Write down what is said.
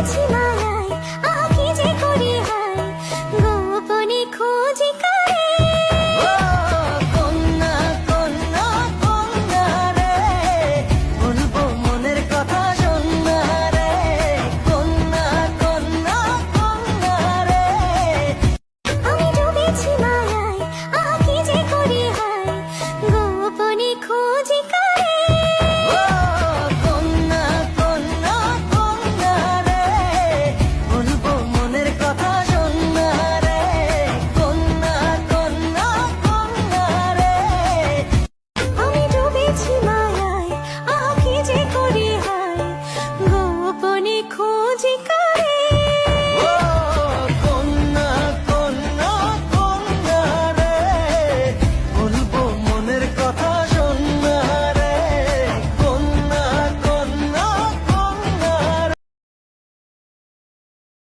ডুবেছি মায়ায়, কি যে করি হায়, গোপনে খোঁজি কারে। ও কন্যা কন্যা কন্যা রে, বলবো মনের কথা শোনা রে। কন্যা কন্যা কন্যা রে, আমি ডুবেছি মায়ায়, কি যে করি হায়, গোপনে খোঁজি কারে। ও কন্যা কন্যা কন্যা রে, বলবো মনের কথা শোনা রে। কন্যা কন্যা কন্যা রে, আমি ডুবেছি মায়ায়, কি যে করি হায়, গোপনে খোঁজি কারে।